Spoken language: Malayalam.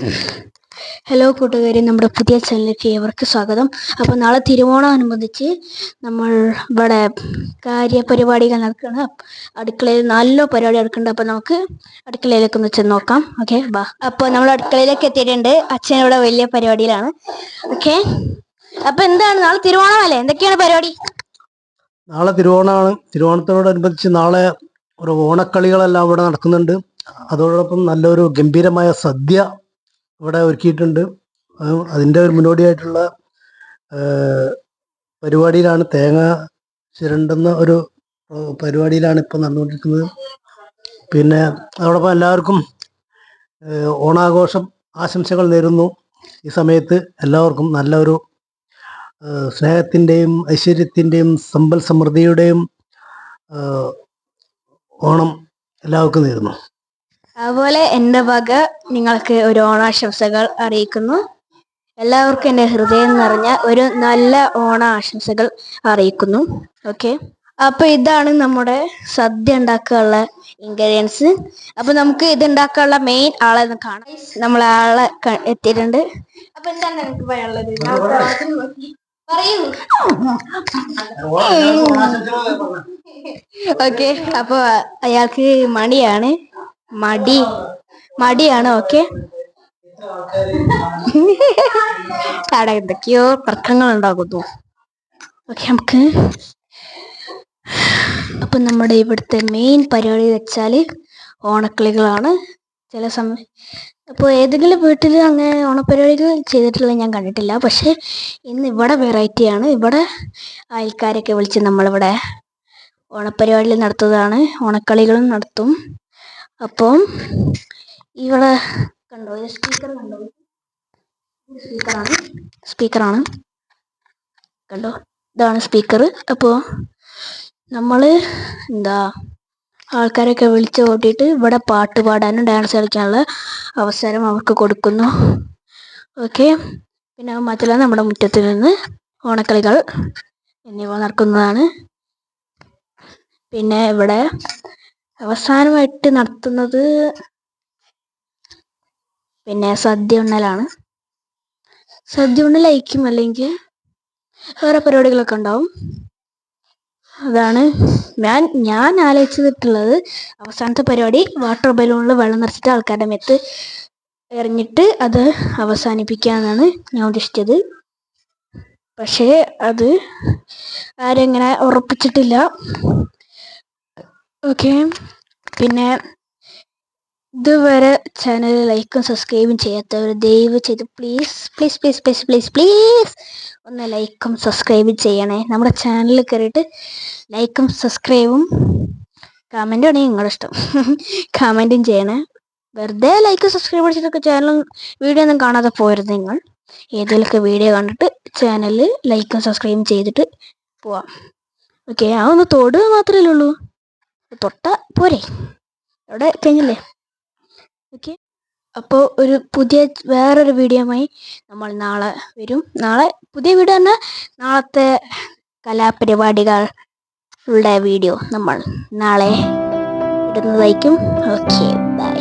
ഹലോ കൂട്ടുകാരെ, നമ്മുടെ പുതിയ ചാനലിലേക്ക് ഏവർക്ക് സ്വാഗതം. അപ്പോൾ നാളെ തിരുവോണമനുബന്ധിച്ച് നമ്മൾ ഇവിടെ കാര്യപരിപാടികൾ നടക്കുകയാണ്. അടുക്കളയിൽ നല്ല പരിപാടി നടക്കുന്നുണ്ട്. അപ്പോൾ നമുക്ക് അടുക്കളയിലേക്ക് ഒന്ന് ചെന്ന് നോക്കാം. ഓക്കെ, ബാ. അപ്പോൾ നമ്മൾ അടുക്കളയിലേക്ക് എത്തിയിട്ടുണ്ട്. അച്ഛനിവിടെ വലിയ പരിപാടിയിലാണ്. ഓക്കെ, അപ്പോൾ എന്താണ് നാളെ തിരുവോണമല്ലേ? എന്തൊക്കെയാണ് പരിപാടി? നാളെ തിരുവോണമാണ്. തിരുവോണത്തോടനുബന്ധിച്ച് നാളെ ഒരു ഓണക്കളികളെല്ലാം ഇവിടെ നടക്കുന്നുണ്ട്. അതോടൊപ്പം നല്ലൊരു ഗംഭീരമായ സദ്യ ഇവിടെ ഒരുക്കിയിട്ടുണ്ട്. അതിൻ്റെ ഒരു മുന്നോടിയായിട്ടുള്ള പരിപാടിയിലാണ്, തേങ്ങ ചിരണ്ടുന്ന ഒരു പരിപാടിയിലാണ് ഇപ്പം നടന്നുകൊണ്ടിരിക്കുന്നത്. പിന്നെ അതോടൊപ്പം എല്ലാവർക്കും ഓണാഘോഷം ആശംസകൾ നേരുന്നു. ഈ സമയത്ത് എല്ലാവർക്കും നല്ലൊരു സ്നേഹത്തിൻ്റെയും ഐശ്വര്യത്തിൻ്റെയും സമ്പൽ സമൃദ്ധിയുടെയും ഓണം എല്ലാവർക്കും നേരുന്നു. അതുപോലെ എൻ്റെ വക നിങ്ങൾക്ക് ഒരു ഓണാശംസകൾ അറിയിക്കുന്നു. എല്ലാവർക്കും എൻ്റെ ഹൃദയം നിറഞ്ഞ ഒരു നല്ല ഓണാശംസകൾ അറിയിക്കുന്നു. ഓക്കെ, അപ്പോൾ ഇതാണ് നമ്മുടെ സദ്യ ഉണ്ടാക്കാനുള്ള ഇൻഗ്രീഡിയൻസ്. അപ്പോൾ നമുക്ക് ഇത് ഉണ്ടാക്കാനുള്ള മെയിൻ ആളെ കാണാം. നമ്മൾ ആളെ എത്തിയിട്ടുണ്ട്. അപ്പൊ എന്താണ് നിങ്ങൾക്ക് പറയാനുള്ളത്? പറയൂ. ഓക്കെ, അപ്പൊ അയാൾക്ക് മടിയാണ്. ഓക്കെ, അവിടെ എന്തൊക്കെയോ തർക്കങ്ങൾ ഉണ്ടാകുന്നു. ഓക്കെ, നമുക്ക് അപ്പൊ നമ്മുടെ ഇവിടുത്തെ മെയിൻ പരിപാടി വെച്ചാല് ഓണക്കളികളാണ്. ചില സമയം അപ്പോൾ ഏതെങ്കിലും വീട്ടിൽ അങ്ങനെ ഓണപ്പരിപാടികൾ ചെയ്തിട്ടുള്ള ഞാൻ കണ്ടിട്ടില്ല. പക്ഷെ ഇന്ന് ഇവിടെ വെറൈറ്റിയാണ്. ഇവിടെ അയൽക്കാരൊക്കെ വിളിച്ച് നമ്മളിവിടെ ഓണപ്പരിപാടികൾ നടത്തുന്നതാണ്. ഓണക്കളികളും നടത്തും. അപ്പം ഇവിടെ കണ്ടോ, സ്പീക്കർ കണ്ടോ? സ്പീക്കറാണ് കണ്ടോ, ഇതാണ് സ്പീക്കർ. അപ്പോൾ നമ്മൾ ആൾക്കാരൊക്കെ വിളിച്ച് കൂട്ടിയിട്ട് ഇവിടെ പാട്ട് പാടാനും ഡാൻസ് കളിക്കാനുള്ള അവസരം അവർക്ക് കൊടുക്കുന്നു. ഓക്കെ, പിന്നെ മാത്രമല്ല നമ്മുടെ മുറ്റത്ത് നിന്ന് ഓണക്കളികൾ എന്നിവ നടക്കുന്നതാണ്. പിന്നെ ഇവിടെ അവസാനമായിട്ട് നടത്തുന്നത് പിന്നെ സദ്യ ഉണ്ണലാണ്. സദ്യ ഉണ്ണലായിരിക്കും, അല്ലെങ്കിൽ വേറെ പരിപാടികളൊക്കെ ഉണ്ടാവും. അതാണ് ഞാൻ ആലോചിച്ചിട്ടുള്ളത്. അവസാനത്തെ പരിപാടി വാട്ടർ ബലൂണിൽ വെള്ളം നിറച്ചിട്ട് ആൾക്കാരുടെ മേത്ത് എറിഞ്ഞിട്ട് അത് അവസാനിപ്പിക്കാന്നാണ് ഞാൻ ഉദ്ദേശിച്ചത്. പക്ഷേ അത് ആരെങ്ങനെ ഉറപ്പിച്ചിട്ടില്ല. ഓക്കെ, പിന്നെ ഇതുവരെ ചാനൽ ലൈക്കും സബ്സ്ക്രൈബും ചെയ്യാത്തവർ ദയവ് ചെയ്ത് പ്ലീസ് ഒന്ന് ലൈക്കും സബ്സ്ക്രൈബും ചെയ്യണേ. നമ്മുടെ ചാനലിൽ കയറിയിട്ട് ലൈക്കും സബ്സ്ക്രൈബും കമൻറ്റും ആണെങ്കിൽ നിങ്ങളുടെ ഇഷ്ടം കമൻറ്റും ചെയ്യണേ. വെറുതെ ലൈക്കും സബ്സ്ക്രൈബ് അടിച്ചിട്ടൊക്കെ വീഡിയോ ഒന്നും കാണാതെ പോരുത്. നിങ്ങൾ ഏതെങ്കിലുമൊക്കെ വീഡിയോ കണ്ടിട്ട് ചാനലിൽ ലൈക്കും സബ്സ്ക്രൈബും ചെയ്തിട്ട് പോവാം. ഓക്കെ, ആ ഒന്ന് തൊടുക മാത്രമല്ലേ ഉള്ളൂ, തൊട്ടാൽ പോരെ, അവിടെ കഴിഞ്ഞില്ലേ? ഓക്കെ, അപ്പോൾ വേറൊരു വീഡിയോയുമായി നമ്മൾ നാളെ വരും. നാളെ പുതിയ വീഡിയോ തന്നെ, നാളത്തെ കലാപരിപാടികളുടെ വീഡിയോ നമ്മൾ നാളെ ഇടുന്നതായിരിക്കും. Okay, by.